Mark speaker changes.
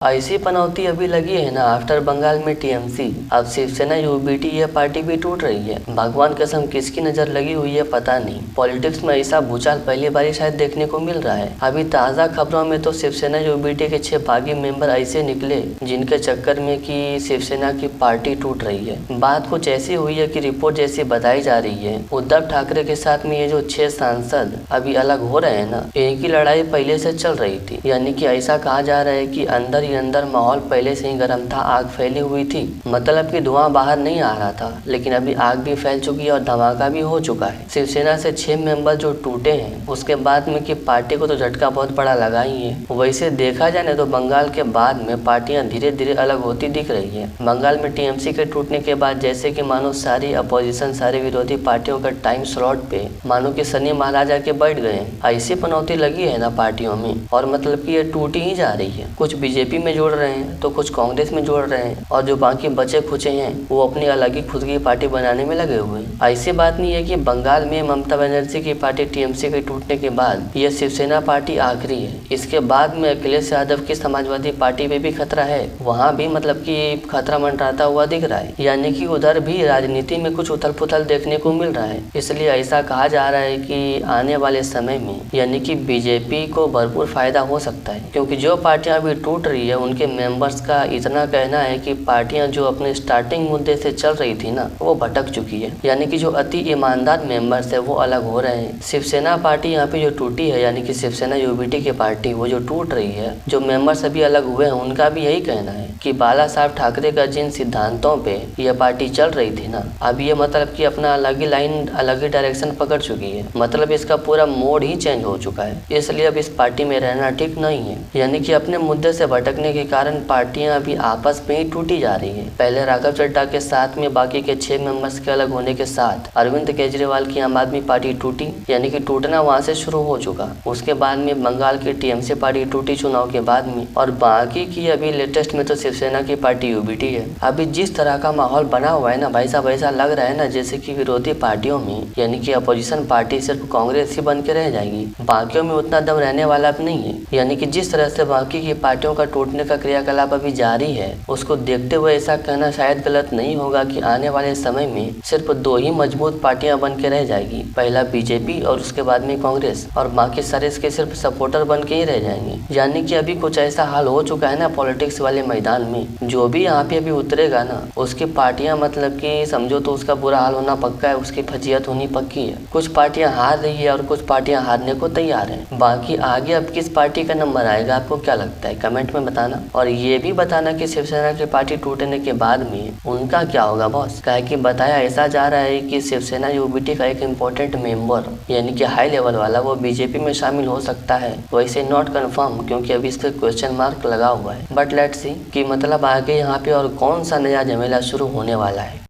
Speaker 1: ऐसी पनौती अभी लगी है ना आफ्टर बंगाल में टीएमसी। अब शिवसेना यूबीटी ये पार्टी भी टूट रही है। भगवान कसम किसकी नजर लगी हुई है पता नहीं। पॉलिटिक्स में ऐसा भूचाल पहली बार शायद देखने को मिल रहा है। अभी ताज़ा खबरों में तो शिवसेना यूबीटी के 6 बागी मेंबर ऐसे निकले जिनके चक्कर में कि शिवसेना की पार्टी टूट रही है। बात कुछ ऐसी हुई है कि रिपोर्ट जैसी बताई जा रही है। उद्धव ठाकरे के साथ में ये जो 6 सांसद अभी अलग हो रहे हैं ना, इनकी लड़ाई पहले से चल रही थी। यानी कि ऐसा कहा जा रहा है कि अंदर माहौल पहले से ही गर्म था, आग फैली हुई थी। मतलब कि धुआं बाहर नहीं आ रहा था, लेकिन अभी आग भी फैल चुकी है और धमाका भी हो चुका है। शिवसेना से 6 मेंबर जो टूटे हैं उसके बाद में कि पार्टी को तो झटका बहुत बड़ा लगा ही है। वैसे देखा जाए तो बंगाल के बाद में पार्टियां धीरे धीरे अलग होती दिख रही है। बंगाल में टीएमसी के टूटने के बाद जैसे कि मानो सारी अपोजिशन, सारे विरोधी पार्टियों का टाइम स्लॉट पे मानो कि शनि महाराज आके बैठ गए। ऐसी पनौती लगी है ना पार्टियों में, और मतलब कि ये टूटी ही जा रही है। कुछ बीजेपी में जोड़ रहे हैं तो कुछ कांग्रेस में जोड़ रहे हैं, और जो बाकी बचे खुचे हैं वो अपनी अलग ही खुद की पार्टी बनाने में लगे हुए हैं। ऐसी बात नहीं है कि बंगाल में ममता बनर्जी की पार्टी टीएमसी के टूटने के बाद ये शिवसेना पार्टी आखिरी है। इसके बाद में अखिलेश यादव की समाजवादी पार्टी पे भी खतरा है। वहाँ भी मतलब कि खतरा मंडराता हुआ दिख रहा है। यानी कि उधर भी राजनीति में कुछ उथल पुथल देखने को मिल रहा है। इसलिए ऐसा कहा जा रहा है कि आने वाले समय में यानी कि बीजेपी को भरपूर फायदा हो सकता है, क्योंकि जो पार्टियां अभी टूट रही है उनके मेंबर्स का इतना कहना है कि पार्टियां जो अपने स्टार्टिंग मुद्दे से चल रही थी ना, वो भटक चुकी है। यानी कि जो अति ईमानदार मेंबर्स है वो अलग हो रहे हैं। शिवसेना पार्टी यहाँ पे जो टूटी है, यानी कि शिवसेना यूबीटी की पार्टी वो जो टूट रही है, जो मेंबर्स अभी अलग हुए हैं उनका भी यही कहना है कि बाला साहब ठाकरे का जिन सिद्धांतों पे यह पार्टी चल रही थी ना, अब ये मतलब कि अपना अलग ही लाइन, अलग ही डायरेक्शन पकड़ चुकी है। मतलब इसका पूरा मोड ही चेंज हो चुका है। इसलिए अब इस पार्टी में रहना ठीक नहीं है। यानी कि अपने मुद्दे से भटकने के कारण पार्टियां अभी आपस में ही टूटी जा रही है। पहले राघव चड्ढा के साथ में बाकी के 6 मेंबर्स के अलग होने के साथ अरविंद केजरीवाल की आम आदमी पार्टी टूटी, यानी कि टूटना वहां से शुरू हो चुका। उसके बाद में बंगाल की टीएमसी पार्टी टूटी चुनाव के बाद में, और बाकी की अभी लेटेस्ट में तो शिवसेना की पार्टी यूबीटी है। अभी जिस तरह का माहौल बना हुआ है ना भाई साहब, ऐसा लग रहा है ना जैसे कि विरोधी पार्टियों में यानी कि अपोजिशन पार्टी सिर्फ कांग्रेस ही बन के रह जाएगी, बाकियों में उतना दम रहने वाला अब नहीं है। यानी कि जिस तरह से बाकी की पार्टियों का टूटने का क्रियाकलाप अभी जारी है, उसको देखते हुए ऐसा कहना शायद गलत नहीं होगा कि आने वाले समय में सिर्फ 2 ही मजबूत पार्टियां बन के रह जाएगी। पहला बीजेपी और उसके बाद में कांग्रेस, और बाकी सारे इसके सिर्फ सपोर्टर बन के ही रह जाएंगे। यानी कि अभी कुछ ऐसा हाल हो चुका है ना पॉलिटिक्स वाले मैदान में, जो भी यहाँ पे अभी उतरेगा ना उसकी पार्टियां मतलब कि समझो तो उसका बुरा हाल होना पक्का है, उसकी फजीहत होनी पक्की है। कुछ पार्टियां हार रही है और कुछ पार्टियां हारने को तैयार है। बाकी आगे अब किस पार्टी का नंबर आएगा आपको क्या लगता है, कमेंट में बताना। और ये भी बताना कि शिवसेना की पार्टी टूटने के बाद में उनका क्या होगा बॉस। कहे कि बताया ऐसा जा रहा है कि शिवसेना यूबीटी का एक इम्पोर्टेंट मेंबर यानी कि हाई लेवल वाला वो बीजेपी में शामिल हो सकता है। वैसे नॉट कंफर्म, क्योंकि अभी इस पर क्वेश्चन मार्क लगा हुआ है। बट लेट्स सी कि मतलब आगे यहाँ पे और कौन सा नया झमेला शुरू होने वाला है।